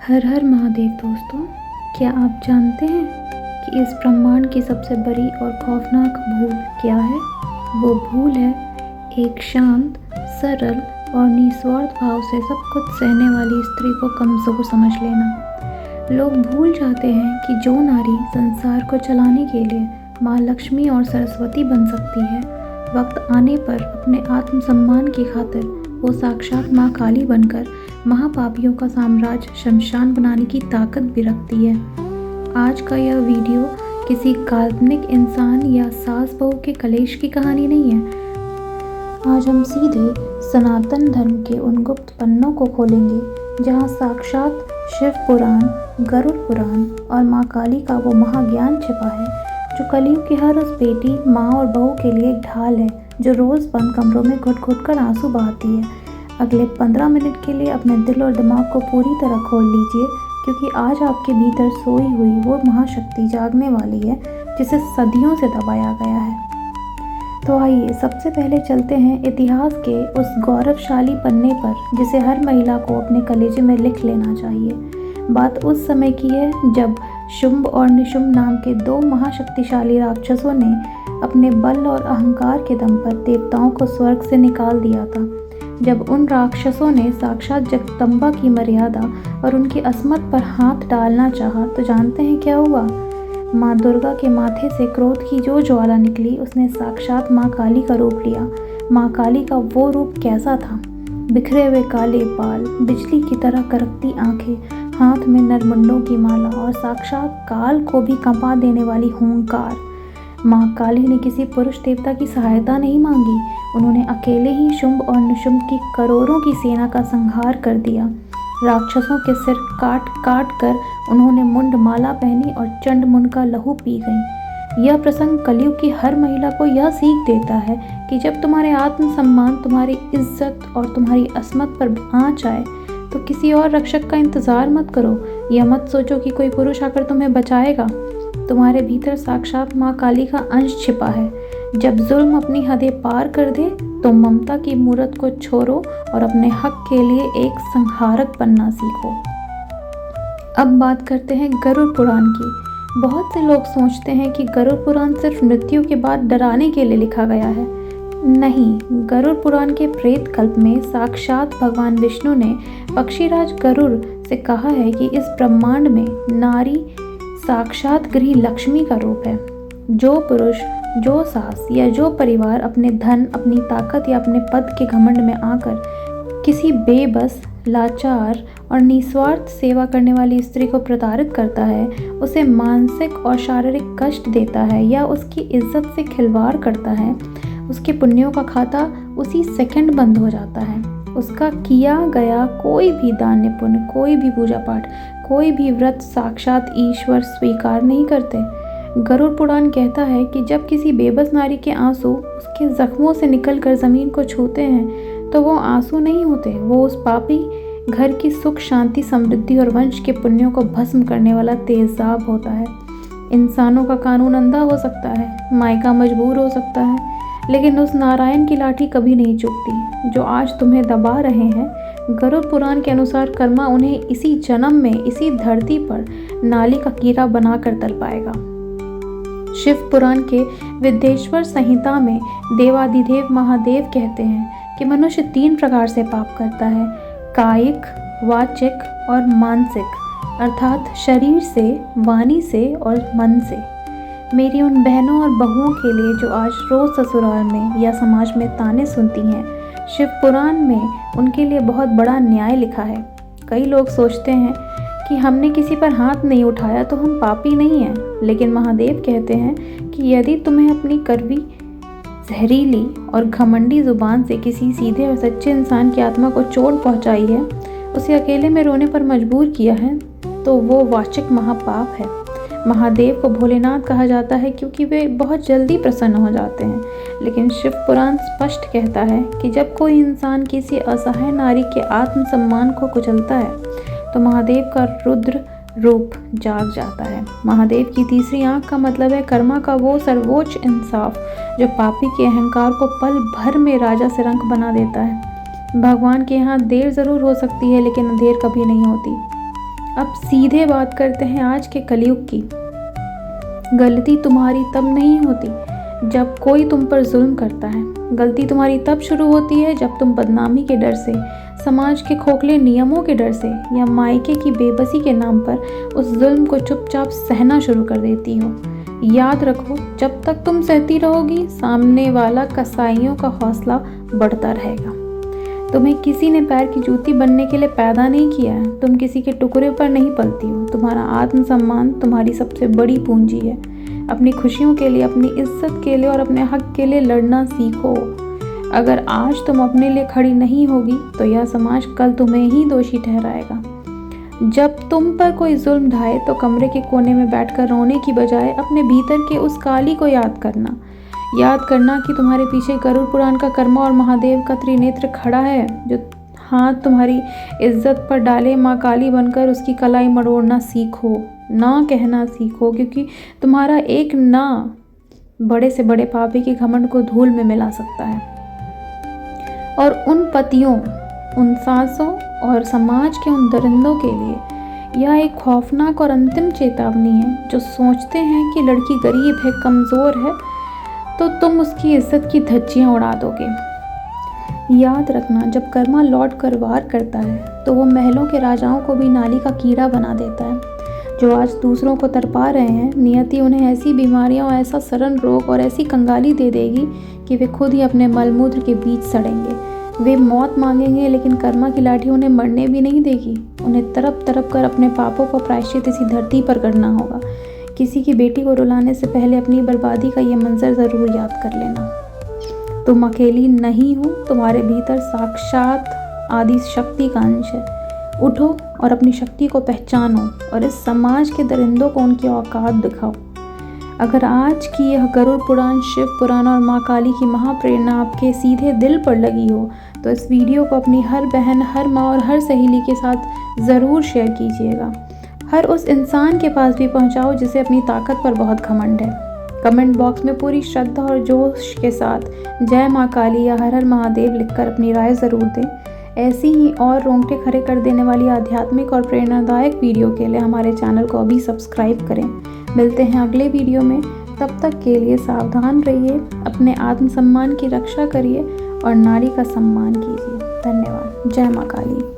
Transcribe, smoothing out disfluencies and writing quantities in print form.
हर हर महादेव दोस्तों, क्या आप जानते हैं कि इस ब्रह्मांड की सबसे बड़ी और खौफनाक भूल क्या है? वो भूल है एक शांत, सरल और निस्वार्थ भाव से सब कुछ सहने वाली स्त्री को कमज़ोर समझ लेना। लोग भूल जाते हैं कि जो नारी संसार को चलाने के लिए माँ लक्ष्मी और सरस्वती बन सकती है, वक्त आने पर अपने आत्मसम्मान की खातिर वो साक्षात माँ काली बनकर महापापियों का साम्राज्य शमशान बनाने की ताकत भी रखती है। आज का यह वीडियो किसी काल्पनिक इंसान या सास बहू के कलेश की कहानी नहीं है। आज हम सीधे सनातन धर्म के उन गुप्त पन्नों को खोलेंगे जहाँ साक्षात शिव पुराण, गरुड़ पुराण और माँ काली का वो महाज्ञान छिपा है जो कलयुग की हर उस बेटी, माँ और बहू के लिए एक ढाल है जो रोज़ बंद कमरों में घुट-घुट कर आंसू बहाती है। अगले 15 मिनट के लिए अपने दिल और दिमाग को पूरी तरह खोल लीजिए, क्योंकि आज आपके भीतर सोई हुई वो महाशक्ति जागने वाली है जिसे सदियों से दबाया गया है। तो आइए सबसे पहले चलते हैं इतिहास के उस गौरवशाली पन्ने पर जिसे हर महिला को अपने कलेजे में लिख लेना चाहिए। बात उस समय की है जब शुंभ और निशुंभ नाम के दो महाशक्तिशाली राक्षसों ने अपने बल और अहंकार के दम पर देवताओं को स्वर्ग से निकाल दिया था। जब उन राक्षसों ने साक्षात जगदम्बा की मर्यादा और उनकी अस्मत पर हाथ डालना चाहा, तो जानते हैं क्या हुआ? माँ दुर्गा के माथे से क्रोध की जो ज्वाला निकली, उसने साक्षात माँ काली का रूप लिया। माँ काली का वो रूप कैसा था? बिखरे हुए काले बाल, बिजली की तरह करकती आंखें, हाथ में नरमुंडों की माला और साक्षात काल को भी कंपा देने वाली हुंकार। माँ काली ने किसी पुरुष देवता की सहायता नहीं मांगी। उन्होंने अकेले ही शुंभ और निशुंभ की करोड़ों की सेना का संहार कर दिया। राक्षसों के सिर काट काट कर उन्होंने मुंड माला पहनी और चंड मुंड का लहू पी गई। यह प्रसंग कलयुग की हर महिला को यह सीख देता है कि जब तुम्हारे आत्मसम्मान, तुम्हारी इज्जत और तुम्हारी अस्मत पर आँच आए तो किसी और रक्षक का इंतज़ार मत करो। यह मत सोचो कि कोई पुरुष आकर तुम्हें बचाएगा। तुम्हारे भीतर साक्षात माँ काली का अंश छिपा है। जब जुल्म अपनी हदें पार कर दे तो ममता की मूरत को छोड़ो और अपने हक के लिए एक संहारक बनना सीखो। अब बात करते हैं गरुड़ पुराण की। बहुत से लोग सोचते हैं कि गरुड़ पुराण सिर्फ मृत्यु के बाद डराने के लिए लिखा गया है। नहीं, गरुड़ पुराण के प्रेत कल्प में साक्षात भगवान विष्णु ने पक्षीराज गरुड़ से कहा है कि इस ब्रह्मांड में नारी साक्षात गृह लक्ष्मी का रूप है। जो पुरुष, जो सास या जो परिवार अपने धन, अपनी ताकत या अपने पद के घमंड में आकर किसी बेबस, लाचार और निस्वार्थ सेवा करने वाली स्त्री को प्रताड़ित करता है, उसे मानसिक और शारीरिक कष्ट देता है या उसकी इज्जत से खिलवाड़ करता है, उसके पुण्यों का खाता उसी सेकंड बंद हो जाता है। उसका किया गया कोई भी दान पुण्य, कोई भी पूजा पाठ, कोई भी व्रत साक्षात ईश्वर स्वीकार नहीं करते। गरुड़ पुराण कहता है कि जब किसी बेबस नारी के आंसू उसके जख्मों से निकलकर ज़मीन को छूते हैं तो वो आंसू नहीं होते, वो उस पापी घर की सुख, शांति, समृद्धि और वंश के पुण्यों को भस्म करने वाला तेजाब होता है। इंसानों का कानून अंधा हो सकता है, मायका मजबूर हो सकता है, लेकिन उस नारायण की लाठी कभी नहीं चूकती जो आज तुम्हें दबा रहे हैं। गरुड़ पुराण के अनुसार कर्मा उन्हें इसी जन्म में, इसी धरती पर नाली का कीड़ा बनाकर तल पाएगा। शिव पुराण के विद्येश्वर संहिता में देवाधिदेव महादेव कहते हैं कि मनुष्य 3 प्रकार से पाप करता है: कायिक, वाचिक और मानसिक, अर्थात शरीर से, वाणी से और मन से। मेरी उन बहनों और बहुओं के लिए जो आज रोज़ ससुराल में या समाज में ताने सुनती हैं, शिव पुराण में उनके लिए बहुत बड़ा न्याय लिखा है। कई लोग सोचते हैं कि हमने किसी पर हाथ नहीं उठाया तो हम पापी नहीं हैं, लेकिन महादेव कहते हैं कि यदि तुम्हें अपनी कड़वी, जहरीली और घमंडी ज़ुबान से किसी सीधे और सच्चे इंसान की आत्मा को चोट पहुंचाई है, उसे अकेले में रोने पर मजबूर किया है, तो वो वाचिक महापाप है। महादेव को भोलेनाथ कहा जाता है क्योंकि वे बहुत जल्दी प्रसन्न हो जाते हैं, लेकिन शिव पुराण स्पष्ट कहता है कि जब कोई इंसान किसी असहाय नारी के आत्मसम्मान को कुचलता है तो महादेव का रुद्र रूप जाग जाता है। महादेव की तीसरी आंख का मतलब है कर्मा का वो सर्वोच्च इंसाफ जो पापी के अहंकार को पल भर में राजा से रंक बना देता है। भगवान के यहाँ देर ज़रूर हो सकती है, लेकिन अंधेर कभी नहीं होती। अब सीधे बात करते हैं आज के कलयुग की। गलती तुम्हारी तब नहीं होती जब कोई तुम पर जुल्म करता है। गलती तुम्हारी तब शुरू होती है जब तुम बदनामी के डर से, समाज के खोखले नियमों के डर से या मायके की बेबसी के नाम पर उस जुल्म को चुपचाप सहना शुरू कर देती हो। याद रखो, जब तक तुम सहती रहोगी, सामने वाला कसाईयों का हौसला बढ़ता रहेगा। तुम्हें किसी ने पैर की जूती बनने के लिए पैदा नहीं किया है। तुम किसी के टुकड़े पर नहीं पलती हो। तुम्हारा आत्मसम्मान तुम्हारी सबसे बड़ी पूंजी है। अपनी खुशियों के लिए, अपनी इज्जत के लिए और अपने हक के लिए लड़ना सीखो। अगर आज तुम अपने लिए खड़ी नहीं होगी तो यह समाज कल तुम्हें ही दोषी ठहराएगा। जब तुम पर कोई जुल्म ढाए तो कमरे के कोने में बैठकर रोने की बजाय अपने भीतर के उस काली को याद करना कि तुम्हारे पीछे गरुड़ पुराण का कर्मा और महादेव का त्रिनेत्र खड़ा है, जो हाथ तुम्हारी इज्जत पर डाले। माँ काली बनकर उसकी कलाई मरोड़ना सीखो, ना कहना सीखो, क्योंकि तुम्हारा एक ना बड़े से बड़े पापी के घमंड को धूल में मिला सकता है। और उन पतियों, उन सासों और समाज के उन दरिंदों के लिए यह एक खौफनाक और अंतिम चेतावनी है, जो सोचते हैं कि लड़की गरीब है, कमज़ोर है, तो तुम उसकी इज्जत की धज्जियाँ उड़ा दोगे। याद रखना, जब कर्मा लौट कर वार करता है तो वो महलों के राजाओं को भी नाली का कीड़ा बना देता है। जो आज दूसरों को तरपा रहे हैं, नियति उन्हें ऐसी बीमारियां और ऐसा सरल रोग और ऐसी कंगाली दे देगी कि वे खुद ही अपने मलमूत्र के बीच सड़ेंगे। वे मौत मांगेंगे, लेकिन कर्मा की लाठी उन्हें मरने भी नहीं देगी। उन्हें तड़प तड़प कर अपने पापों का प्रायश्चित इसी धरती पर करना होगा। किसी की बेटी को रुलाने से पहले अपनी बर्बादी का ये मंजर ज़रूर याद कर लेना। तुम अकेली नहीं हो, तुम्हारे भीतर साक्षात आदि शक्ति का अंश है। उठो और अपनी शक्ति को पहचानो और इस समाज के दरिंदों को उनकी औकात दिखाओ। अगर आज की यह गरुड़ पुराण, शिव पुराण और माँ काली की महाप्रेरणा आपके सीधे दिल पर लगी हो तो इस वीडियो को अपनी हर बहन, हर माँ और हर सहेली के साथ ज़रूर शेयर कीजिएगा। हर उस इंसान के पास भी पहुँचाओ जिसे अपनी ताकत पर बहुत घमंड है। कमेंट बॉक्स में पूरी श्रद्धा और जोश के साथ जय माँ काली या हर हर महादेव लिखकर अपनी राय ज़रूर दें। ऐसी ही और रोंगटे खड़े कर देने वाली आध्यात्मिक और प्रेरणादायक वीडियो के लिए हमारे चैनल को अभी सब्सक्राइब करें। मिलते हैं अगले वीडियो में, तब तक के लिए सावधान रहिए, अपने आत्मसम्मान की रक्षा करिए और नारी का सम्मान कीजिए। धन्यवाद। जय माँ काली।